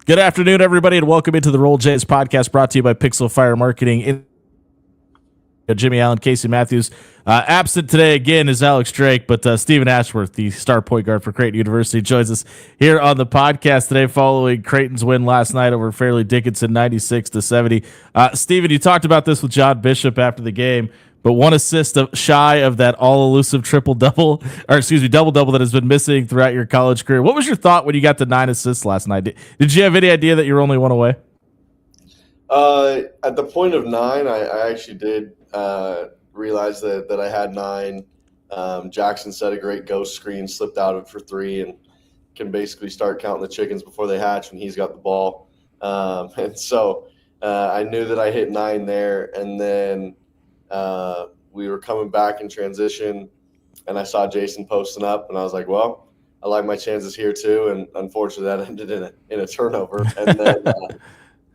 Good afternoon, everybody, and welcome into the Roll Jays podcast brought to you by Pixel Fire Marketing. Jimmie Allen, Casey Matthews. Absent today again is Alex Drake, but Stephen Ashworth, the star point guard for Creighton University, joins us here on the podcast today following Creighton's win last night over Fairleigh Dickinson 96-70. Stephen, you talked about this with John Bishop after the game, but one assist shy of that all-elusive double-double that has been missing throughout your college career. What was your thought when you got the 9 assists last night? Did you have any idea that you were only one away? At the point of 9, I actually did realize that I had 9. Jackson set a great ghost screen, slipped out of it for 3, and can basically start counting the chickens before they hatch when he's got the ball. And so I knew that I hit 9 there, and then we were coming back in transition, and I saw Jason posting up, and I was like, well, I like my chances here too. And unfortunately, that ended in a turnover. And then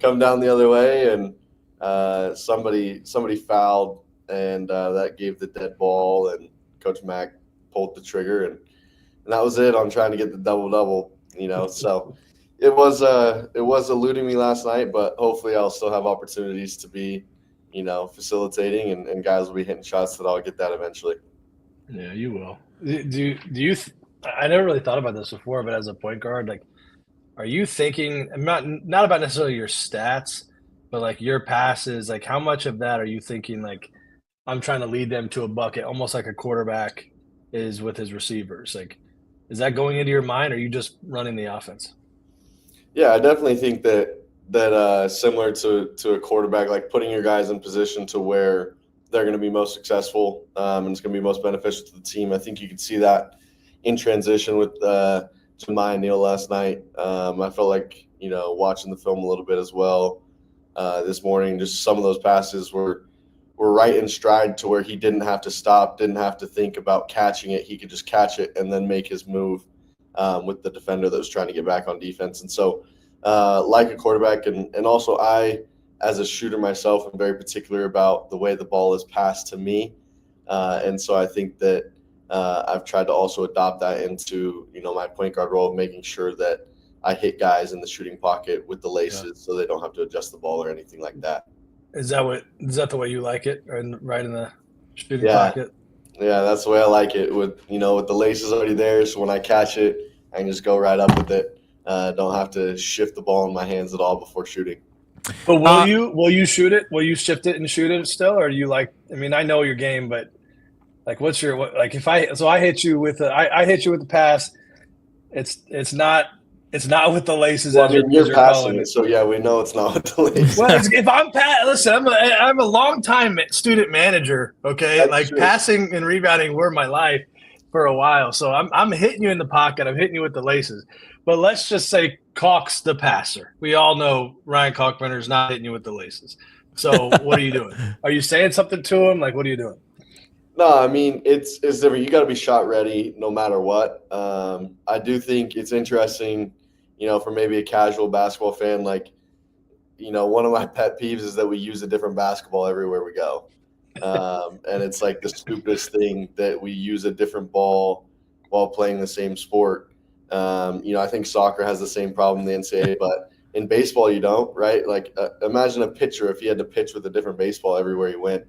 come down the other way, and somebody fouled, and that gave the dead ball, and Coach Mack pulled the trigger, and that was it on trying to get the double-double, So it was eluding me last night, but hopefully I'll still have opportunities to be, facilitating, and guys will be hitting shots that I'll get that eventually. Yeah, you will. Do you I never really thought about this before, but as a point guard, like, are you thinking not about necessarily your stats, but like your passes, like how much of that are you thinking like I'm trying to lead them to a bucket, almost like a quarterback is with his receivers? Like, is that going into your mind, or are you just running the offense? Yeah, I definitely think that similar to a quarterback, like putting your guys in position to where they're going to be most successful, and it's going to be most beneficial to the team. I think you can see that in transition with Jimmie and Neal last night. I felt like, watching the film a little bit as well this morning, just some of those passes were right in stride to where he didn't have to stop, didn't have to think about catching it. He could just catch it and then make his move with the defender that was trying to get back on defense. And so like a quarterback, and also I, as a shooter myself, am very particular about the way the ball is passed to me. And so I think that I've tried to also adopt that into, my point guard role, making sure that I hit guys in the shooting pocket with the laces, so they don't have to adjust the ball or anything like that. Is that the way you like it, right in the shooting pocket? Yeah, that's the way I like it, with the laces already there. So when I catch it, I can just go right up with it. Don't have to shift the ball in my hands at all before shooting. But will you shoot it? Will you shift it and shoot it still, or do you like? I mean, I know your game, but like, if I hit you with I hit you with the pass, it's not with the laces. Well, you're passing it, so yeah, we know it's not with the laces. Well, if listen, I'm a long-time student manager. Okay, that's like true. Passing and rebounding were my life for a while, so I'm hitting you in the pocket. I'm hitting you with the laces. But let's just say Calk's the passer. We all know Ryan Kalkbrenner's not hitting you with the laces. So what are you doing? Are you saying something to him? Like, what are you doing? No, I mean, it's different. You got to be shot ready no matter what. I do think it's interesting, for maybe a casual basketball fan, like, one of my pet peeves is that we use a different basketball everywhere we go. And it's like the stupidest thing that we use a different ball while playing the same sport. I think soccer has the same problem in the NCAA, but in baseball you don't, right? Like, imagine a pitcher if he had to pitch with a different baseball everywhere he went.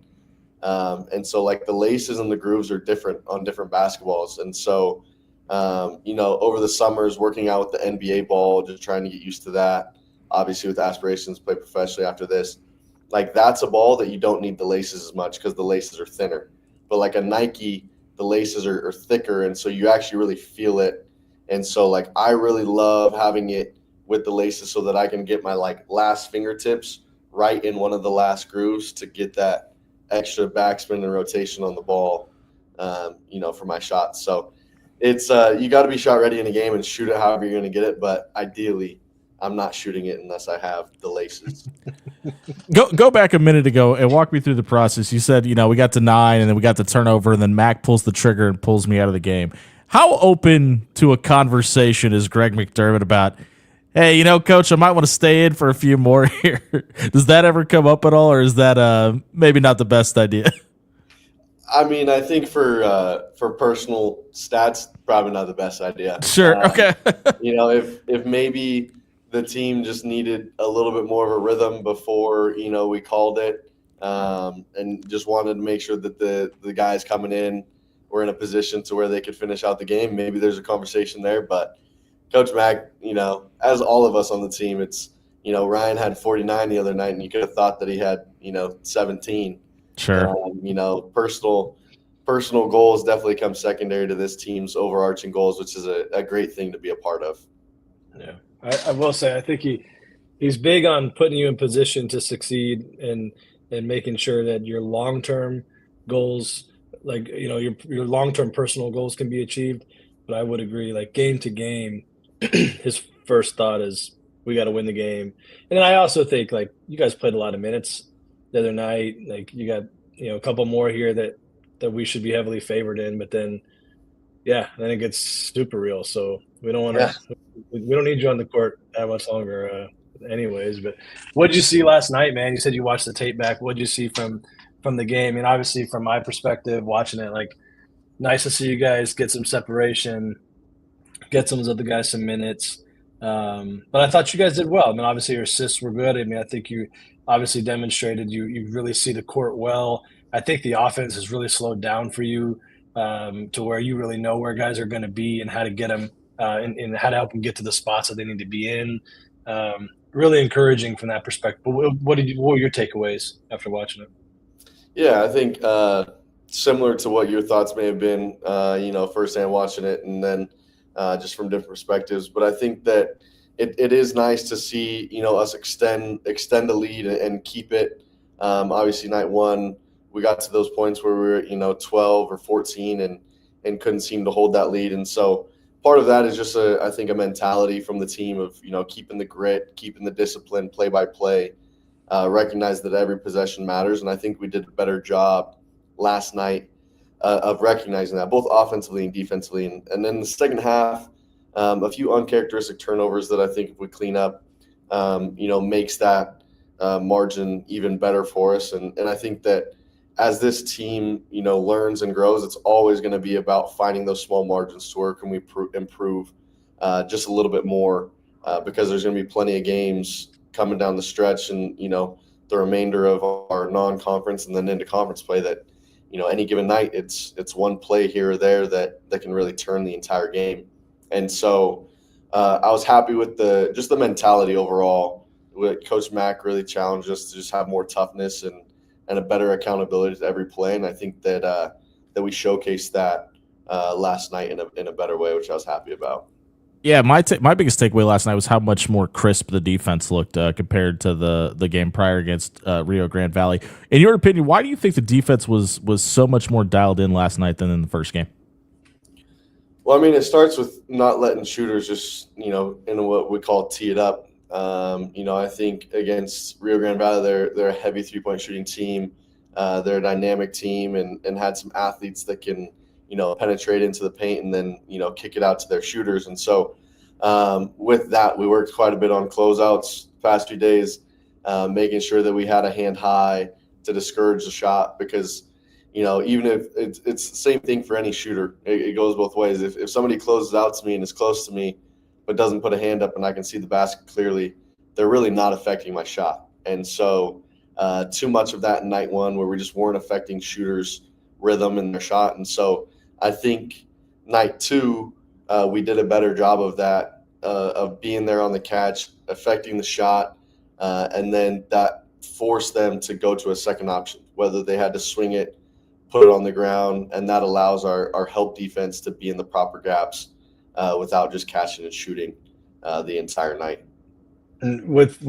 And so, like, the laces and the grooves are different on different basketballs. And so, over the summers, working out with the NBA ball, just trying to get used to that, obviously with aspirations to play professionally after this, like, that's a ball that you don't need the laces as much because the laces are thinner. But like a Nike, the laces are thicker, and so you actually really feel it. And so, like, I really love having it with the laces so that I can get my, like, last fingertips right in one of the last grooves to get that extra backspin and rotation on the ball, for my shots. So it's you got to be shot ready in a game and shoot it however you're going to get it. But ideally, I'm not shooting it unless I have the laces. Go back a minute ago and walk me through the process. You said, we got to 9 and then we got the turnover and then Mac pulls the trigger and pulls me out of the game. How open to a conversation is Greg McDermott about, hey, Coach, I might want to stay in for a few more here? Does that ever come up at all, or is that maybe not the best idea? I mean, I think for personal stats, probably not the best idea. Sure. Okay. If maybe the team just needed a little bit more of a rhythm before, we called it, and just wanted to make sure that the guys coming in were in a position to where they could finish out the game. Maybe there's a conversation there, but Coach Mack, as all of us on the team, it's, Ryan had 49 the other night, and you could have thought that he had, 17. Sure. Personal goals definitely come secondary to this team's overarching goals, which is a great thing to be a part of. Yeah, I will say I think he's big on putting you in position to succeed and making sure that your long-term goals, like your long-term personal goals, can be achieved. But I would agree, like game to game, his first thought is we got to win the game. And then I also think like you guys played a lot of minutes the other night. Like you got a couple more here that we should be heavily favored in, but then then it gets super real. So we don't want to. Yeah. We don't need you on the court that much longer, anyways. But what did you see last night, man? You said you watched the tape back. What did you see from the game? And obviously, from my perspective, watching it, like nice to see you guys get some separation, get some of the other guys some minutes. But I thought you guys did well. I mean, obviously your assists were good. I mean, I think you obviously demonstrated you really see the court well. I think the offense has really slowed down for you to where you really know where guys are going to be and how to get them and how to help them get to the spots that they need to be in. Really encouraging from that perspective. But what were your takeaways after watching it? Yeah, I think similar to what your thoughts may have been, firsthand watching it and then just from different perspectives. But I think that it is nice to see, us extend the lead and keep it. Obviously, night one, we got to those points where we were, 12 or 14 and couldn't seem to hold that lead. And so part of that is just, I think, a mentality from the team of, keeping the grit, keeping the discipline, play by play, recognize that every possession matters. And I think we did a better job last night of recognizing that, both offensively and defensively. And then the second half, a few uncharacteristic turnovers that I think if we clean up, makes that margin even better for us. And I think that as this team, learns and grows, it's always going to be about finding those small margins to where can we improve just a little bit more because there's going to be plenty of games coming down the stretch and, the remainder of our non-conference and then into conference play that, any given night, it's one play here or there that can really turn the entire game. And so I was happy with the mentality overall. Coach Mack really challenged us to just have more toughness and a better accountability to every play. And I think that we showcased that last night in a better way, which I was happy about. Yeah, my biggest takeaway last night was how much more crisp the defense looked compared to the game prior against Rio Grande Valley. In your opinion, why do you think the defense was so much more dialed in last night than in the first game? Well, I mean, it starts with not letting shooters just, in what we call tee it up. I think against Rio Grande Valley, they're a heavy three-point shooting team. They're a dynamic team and had some athletes that can, penetrate into the paint and then, kick it out to their shooters. And so with that, we worked quite a bit on closeouts the past few days, making sure that we had a hand high to discourage the shot because, even if it's the same thing for any shooter, it goes both ways. If somebody closes out to me and is close to me, but doesn't put a hand up and I can see the basket clearly, they're really not affecting my shot. And so too much of that in night one where we just weren't affecting shooters' rhythm and their shot. And so I think night two, we did a better job of that, of being there on the catch, affecting the shot, and then that forced them to go to a second option, whether they had to swing it, put it on the ground, and that allows our help defense to be in the proper gaps without just catching and shooting the entire night. And with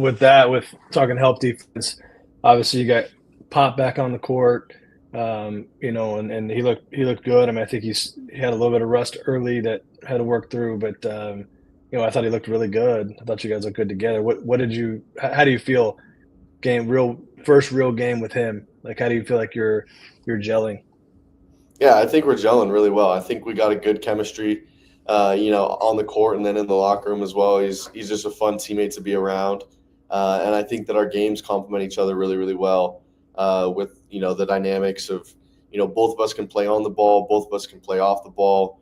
talking help defense, obviously you got Pop back on the court, and he looked good. I mean, I think he had a little bit of rust early that had to work through, but I thought he looked really good. I thought you guys looked good together. How do you feel first real game with him? Like, how do you feel like you're gelling? Yeah, I think we're gelling really well. I think we got a good chemistry, on the court and then in the locker room as well. He's just a fun teammate to be around. And I think that our games complement each other really, really well with, the dynamics of, both of us can play on the ball, both of us can play off the ball.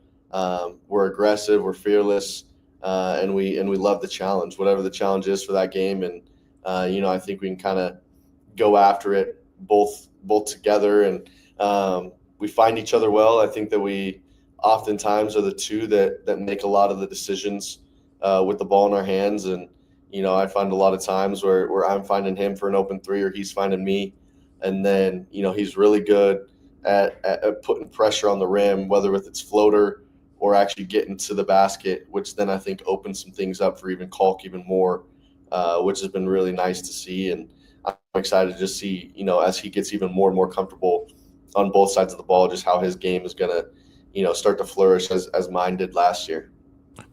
We're aggressive, we're fearless. and we love the challenge, whatever the challenge is for that game. And I think we can kind of go after it both together, and we find each other well. I think that we oftentimes are the two that make a lot of the decisions with the ball in our hands. And I find a lot of times where I'm finding him for an open three, or he's finding me, and then he's really good at putting pressure on the rim, whether with its floater or actually getting to the basket, which then I think opens some things up for even Kalk even more, which has been really nice to see. And I'm excited to just see, as he gets even more and more comfortable on both sides of the ball, just how his game is going to, start to flourish as mine did last year.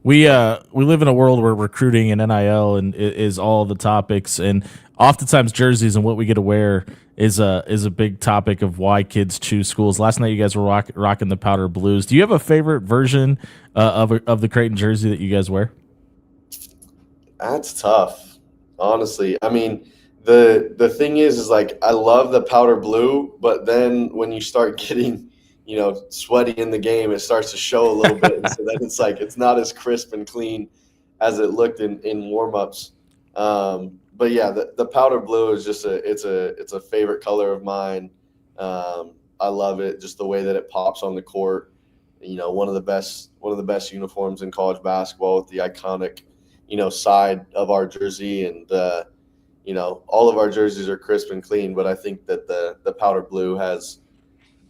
We live in a world where recruiting and NIL is all the topics, and oftentimes jerseys and what we get to wear is a big topic of why kids choose schools. Last night you guys were rocking the powder blues. Do you have a favorite version of the Creighton jersey that you guys wear? That's tough, honestly. I mean, the thing is like I love the powder blue, but then when you start getting sweaty in the game, it starts to show a little bit. And so then it's like it's not as crisp and clean as it looked in warmups. But yeah, the powder blue is just it's a favorite color of mine. I love it, just the way that it pops on the court. One of the best uniforms in college basketball, with the iconic side of our jersey. And all of our jerseys are crisp and clean, but I think that the powder blue has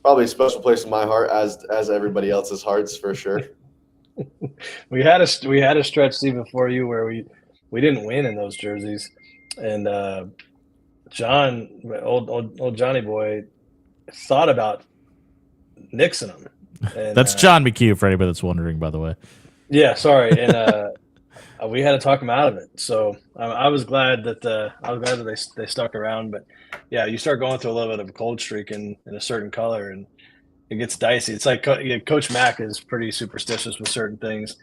probably a special place in my heart, as everybody else's hearts, for sure. We had a stretch, Steve, before you, where we didn't win in those jerseys, and John, old Johnny boy, thought about nixing them. And, that's John McHugh, for anybody that's wondering, by the way. Yeah, sorry, and we had to talk him out of it. So I was glad that they stuck around. But yeah, you start going through a little bit of a cold streak in a certain color, and it gets dicey. It's like Coach Mack is pretty superstitious with certain things,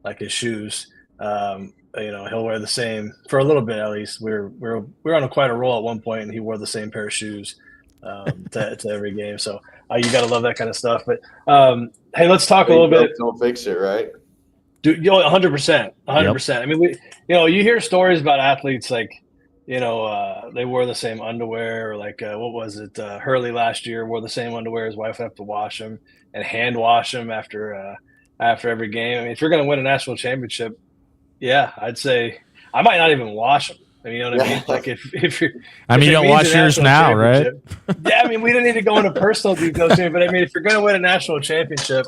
like his shoes. He'll wear the same for a little bit at least. We were on quite a roll at one point, and he wore the same pair of shoes to every game. So you got to love that kind of stuff. But hey, let's talk a little bit. Don't fix it, right? Dude, 100%, 100%. Yep. I mean, you hear stories about athletes like, they wore the same underwear, or like what was it? Hurley last year wore the same underwear. His wife would have to wash them and hand wash them after every game. I mean, if you're going to win a national championship, yeah, I'd say I might not even wash them. You know what I mean? Like if you're, I mean, you don't wash yours now, right? Yeah, I mean, we didn't need to go into personal details here, but I mean, if you're going to win a national championship.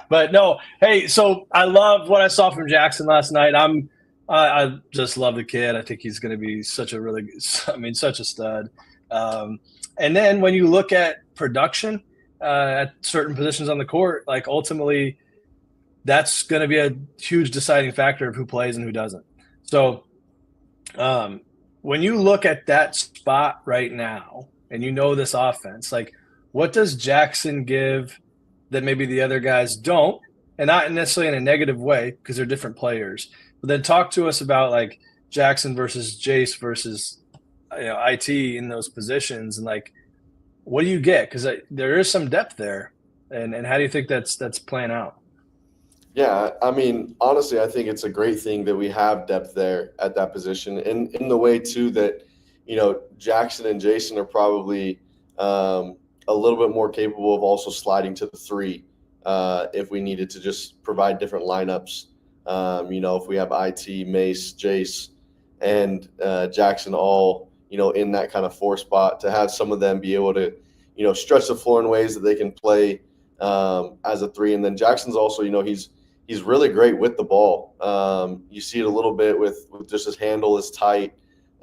But no, hey, so I love what I saw from Jackson last night. I just love the kid. I think he's going to be such a stud. And then when you look at production at certain positions on the court, like ultimately that's going to be a huge deciding factor of who plays and who doesn't. So when you look at that spot right now and this offense, like what does Jackson give that maybe the other guys don't, and not necessarily in a negative way because they're different players. But then talk to us about like Jackson versus Jace versus IT in those positions, and like what do you get? Because there is some depth there, and how do you think that's playing out? Yeah, I mean, honestly, I think it's a great thing that we have depth there at that position, and in the way too that Jackson and Jason are probably a little bit more capable of also sliding to the three if we needed to just provide different lineups. If we have IT, Mace, Jace, and Jackson all, in that kind of four spot, to have some of them be able to, stretch the floor in ways that they can play as a three. And then Jackson's also, he's really great with the ball. You see it a little bit with just his handle is tight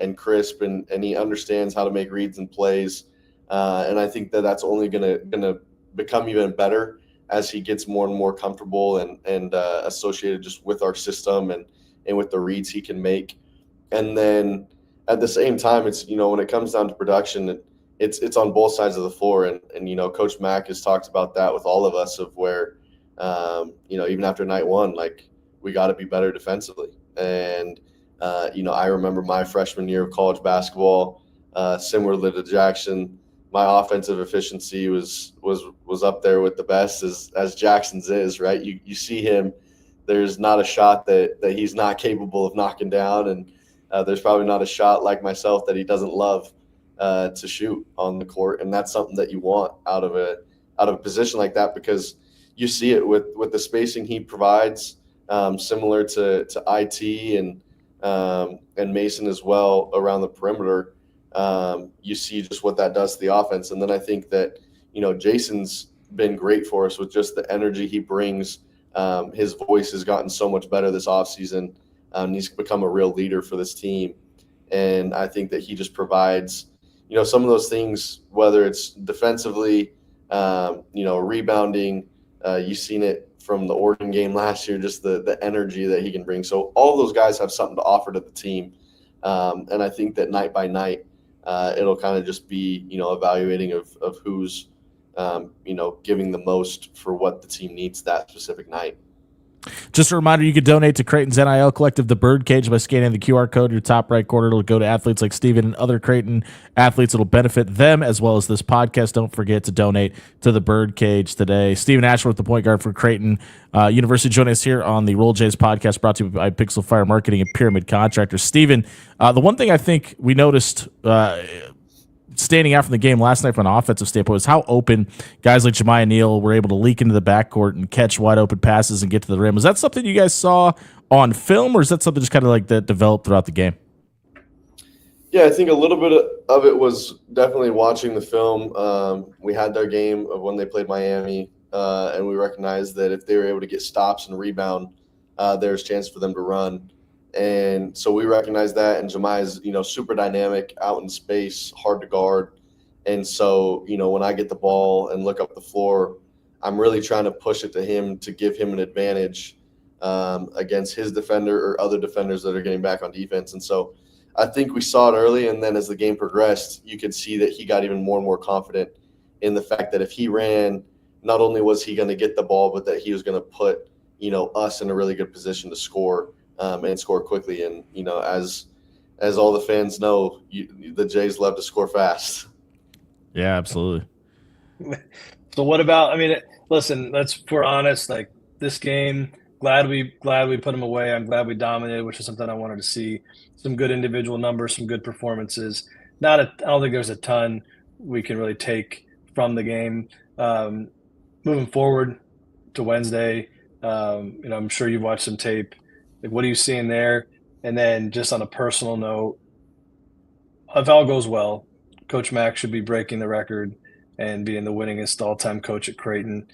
and crisp, and he understands how to make reads and plays. And I think that's only gonna become even better as he gets more and more comfortable and associated just with our system and with the reads he can make. And then at the same time, it's when it comes down to production, it's on both sides of the floor. And Coach Mack has talked about that with all of us, of where even after night one, like we got to be better defensively. And I remember my freshman year of college basketball, similar to Jackson. My offensive efficiency was up there with the best as Jackson's is, right? You see him there's not a shot that he's not capable of knocking down, and there's probably not a shot like myself that he doesn't love to shoot on the court, and that's something that you want out of a position like that, because you see it with the spacing he provides, similar to IT and Mason as well around the perimeter. You see just what that does to the offense, and then I think that Jason's been great for us with just the energy he brings. His voice has gotten so much better this offseason. He's become a real leader for this team, and I think that he just provides some of those things, whether it's defensively, rebounding. You've seen it from the Oregon game last year, just the energy that he can bring. So all those guys have something to offer to the team, and I think that night by night, it'll kind of just be evaluating of who's giving the most for what the team needs that specific night. Just a reminder, you can donate to Creighton's NIL collective, The Birdcage, by scanning the QR code in your top right corner. It'll go to athletes like Steven and other Creighton athletes. It'll benefit them as well as this podcast. Don't forget to donate to The Birdcage today. Steven Ashworth, the point guard for Creighton University, joining us here on the Roll Jays podcast, brought to you by Pixel Fire Marketing and Pyramid Contractors. Steven, the one thing I think we noticed standing out from the game last night from an offensive standpoint is how open guys like Jimmie and Neal were able to leak into the backcourt and catch wide open passes and get to the rim. Was that something you guys saw on film, or is that something just kind of like that developed throughout the game? Yeah, I think a little bit of it was definitely watching the film. We had their game of when they played Miami, and we recognized that if they were able to get stops and rebound, there's a chance for them to run. And so we recognize that, and Jimmie is, super dynamic, out in space, hard to guard. And so, when I get the ball and look up the floor, I'm really trying to push it to him to give him an advantage against his defender or other defenders that are getting back on defense. And so I think we saw it early, and then as the game progressed, you could see that he got even more and more confident in the fact that if he ran, not only was he going to get the ball, but that he was going to put, us in a really good position to score. And score quickly. And, as all the fans know, the Jays love to score fast. Yeah, absolutely. So what about, listen, we're honest, like this game, glad we put them away. I'm glad we dominated, which is something I wanted to see. Some good individual numbers, some good performances. I don't think there's a ton we can really take from the game. Moving forward to Wednesday, I'm sure you've watched some tape. Like, what are you seeing there? And then just on a personal note, if all goes well, Coach Mack should be breaking the record and being the winningest all-time coach at Creighton.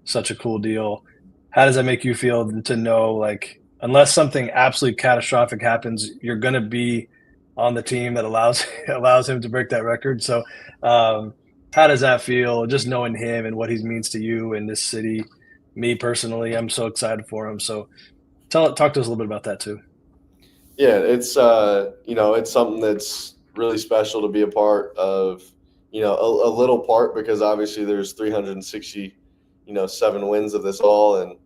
Such a cool deal. How does that make you feel to know, like, unless something absolutely catastrophic happens, you're going to be on the team that allows him to break that record? So how does that feel, just knowing him and what he means to you in this city? Me personally, I'm so excited for him. So talk to us a little bit about that too. Yeah, it's it's something that's really special to be a part of. A little part, because obviously there's 367 wins of this all, and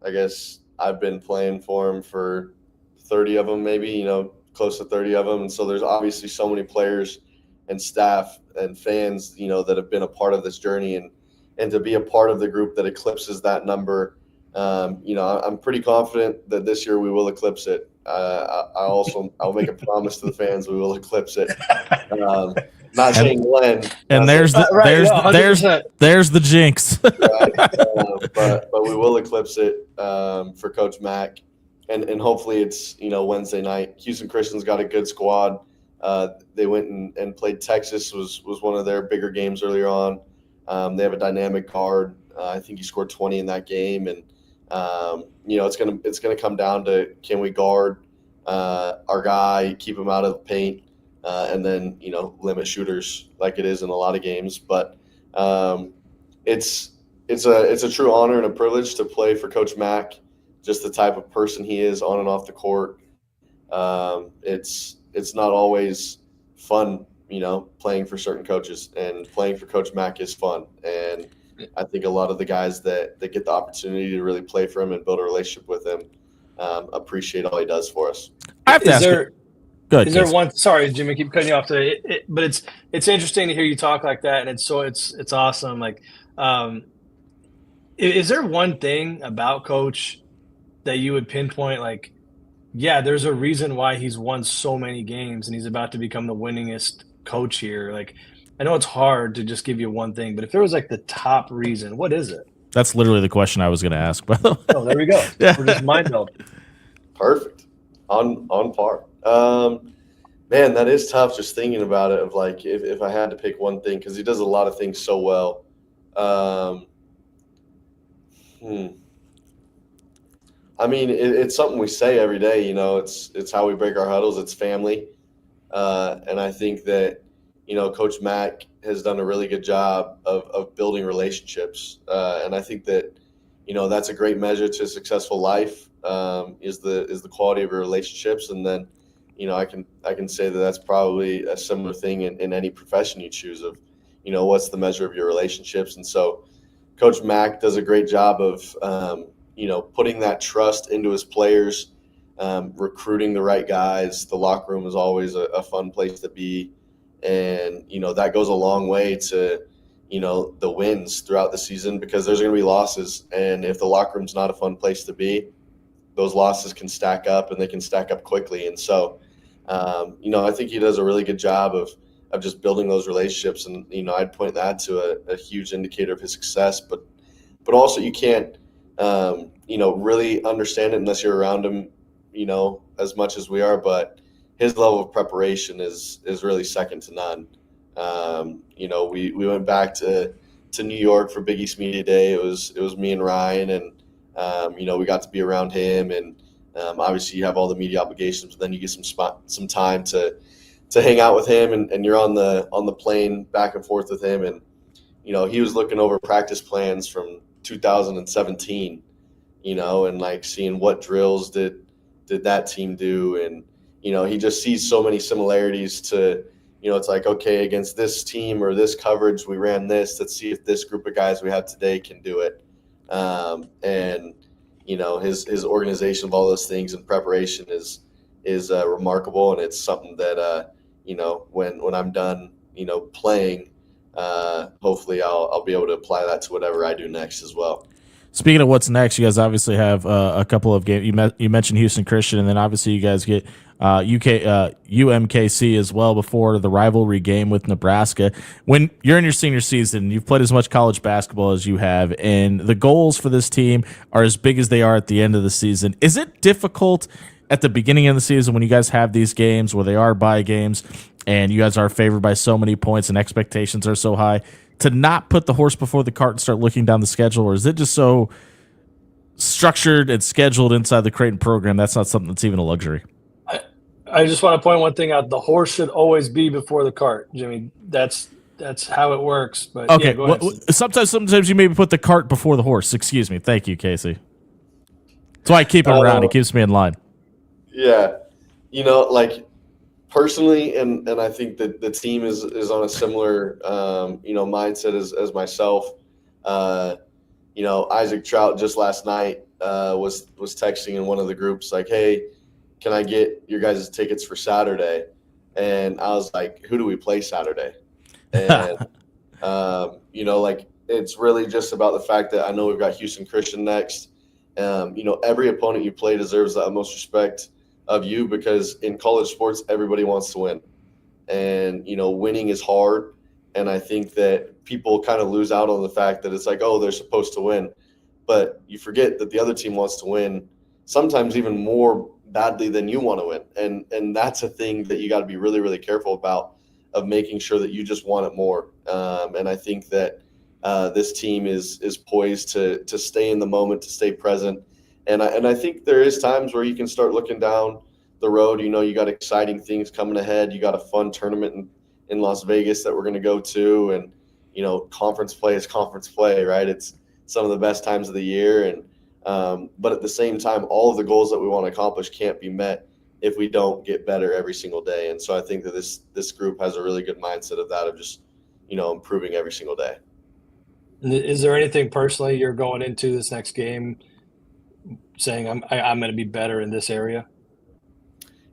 I guess I've been playing for him for 30 of them, maybe close to 30 of them, and so there's obviously so many players and staff and fans that have been a part of this journey, and to be a part of the group that eclipses that number. I'm pretty confident that this year we will eclipse it. I'll make a promise to the fans we will eclipse it. Not saying when. And there's the jinx. Right. But we will eclipse it for Coach Mack, and hopefully it's Wednesday night. Houston Christian's got a good squad. They went and played Texas. Was one of their bigger games earlier on. They have a dynamic guard. I think he scored 20 in that game, and it's gonna come down to, can we guard our guy, keep him out of the paint, and then limit shooters like it is in a lot of games. But it's a true honor and a privilege to play for Coach Mack, just the type of person he is on and off the court. It's not always fun, playing for certain coaches, and playing for Coach Mack is fun. And I think a lot of the guys that get the opportunity to really play for him and build a relationship with him appreciate all he does for us. I have to ask you. Go ahead, is there one? Sorry, Jimmy, keep cutting you off today. But it's interesting to hear you talk like that, and it's awesome. Like, is there one thing about Coach that you would pinpoint, like, yeah, there's a reason why he's won so many games and he's about to become the winningest coach here? Like, I know it's hard to just give you one thing, but if there was like the top reason, what is it? That's literally the question I was going to ask, by the way. Oh, there we go. Yeah. We're just mind meld. Perfect. On par. Man, that is tough just thinking about it, of like if I had to pick one thing, because he does a lot of things so well. I mean, it's something we say every day. You know, it's how we break our huddles. It's family, and I think that, you know, Coach Mack has done a really good job of building relationships, and I think that, you know, that's a great measure to a successful life, is the quality of your relationships. And then, you know, I can say that that's probably a similar thing in any profession you choose, of, you know, what's the measure of your relationships. And so Coach Mack does a great job of, you know, putting that trust into his players, recruiting the right guys. The locker room is always a fun place to be. And, you know, that goes a long way to, you know, the wins throughout the season, because there's going to be losses. And if the locker room's not a fun place to be, those losses can stack up, and they can stack up quickly. And so, you know, I think he does a really good job of just building those relationships. And, you know, I'd point that to a huge indicator of his success. But also, you can't, you know, really understand it unless you're around him, you know, as much as we are. But his level of preparation is really second to none. You know, we went back to New York for Big East Media Day. It was me and Ryan, and you know, we got to be around him. And obviously, you have all the media obligations, but then you get some time to hang out with him, and you're on the plane back and forth with him. And, you know, he was looking over practice plans from 2017, you know, and like seeing what drills did that team do. And, you know, he just sees so many similarities to, you know, it's like, okay, against this team or this coverage, we ran this. Let's see if this group of guys we have today can do it. And, you know, his organization of all those things and preparation is remarkable. And it's something that, you know, when I'm done, you know, playing, hopefully I'll be able to apply that to whatever I do next as well. Speaking of what's next, you guys obviously have a couple of games. You mentioned Houston Christian, and then obviously you guys get UMKC as well before the rivalry game with Nebraska. When you're in your senior season, you've played as much college basketball as you have, and the goals for this team are as big as they are at the end of the season. Is it difficult at the beginning of the season when you guys have these games where they are bye games and you guys are favored by so many points and expectations are so high, to not put the horse before the cart and start looking down the schedule? Or is it just so structured and scheduled inside the Creighton program that's not something that's even a luxury? I just want to point one thing out. The horse should always be before the cart, Jimmy. That's how it works. But okay, yeah, well, sometimes you maybe put the cart before the horse. Excuse me. Thank you, Casey. That's why I keep him around. He keeps me in line. Yeah. You know, like, personally, and I think that the team is on a similar, you know, mindset as myself. You know, Isaac Trout just last night was texting in one of the groups like, hey, can I get your guys' tickets for Saturday? And I was like, who do we play Saturday? And, you know, like, it's really just about the fact that I know we've got Houston Christian next. You know, every opponent you play deserves the utmost respect of you, because in college sports, everybody wants to win. And, you know, winning is hard. And I think that people kind of lose out on the fact that it's like, oh, they're supposed to win. But you forget that the other team wants to win, sometimes even more badly than you want to win. And that's a thing that you got to be really, really careful about, of making sure that you just want it more. And I think that this team is poised to stay in the moment, to stay present. And I think there is times where you can start looking down the road. You know, you got exciting things coming ahead. You got a fun tournament in Las Vegas that we're going to go to. And, you know, conference play is conference play, right? It's some of the best times of the year. And but at the same time, all of the goals that we want to accomplish can't be met if we don't get better every single day. And so I think that this group has a really good mindset of that, of just, you know, improving every single day. Is there anything personally you're going into this next game saying I'm going to be better in this area?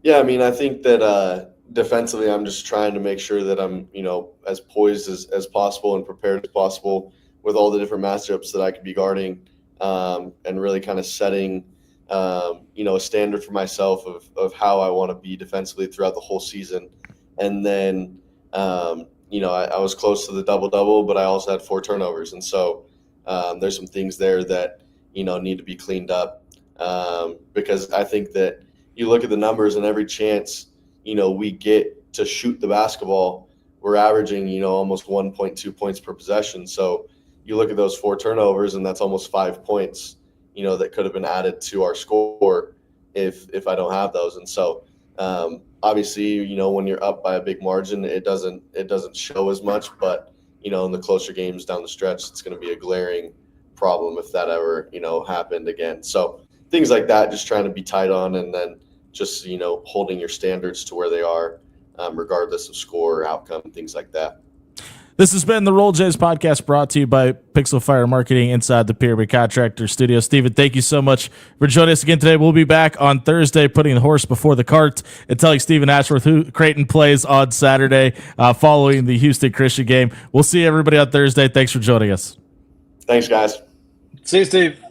Yeah, I mean, I think that defensively, I'm just trying to make sure that I'm, you know, as poised as possible and prepared as possible with all the different matchups that I could be guarding, and really kind of setting a standard for myself of how I want to be defensively throughout the whole season. And then, I was close to the double-double, but I also had 4 turnovers. And so there's some things there that, need to be cleaned up because I think that you look at the numbers and every chance, we get to shoot the basketball, we're averaging, almost 1.2 points per possession. So you look at those 4 turnovers and that's almost 5 points, that could have been added to our score if I don't have those. And so obviously, when you're up by a big margin, it doesn't show as much, but, in the closer games down the stretch, it's going to be a glaring problem if that ever, happened again. So things like that, just trying to be tight on, and then just, holding your standards to where they are, regardless of score or outcome, things like that. This has been the Roll Jays podcast, brought to you by Pixel Fire Marketing inside the Pyramid Contractor Studio. Steven, thank you so much for joining us again today. We'll be back on Thursday, putting the horse before the cart and telling Stephen Ashworth who Creighton plays on Saturday following the Houston Christian game. We'll see everybody on Thursday. Thanks for joining us. Thanks, guys. See you, Steve.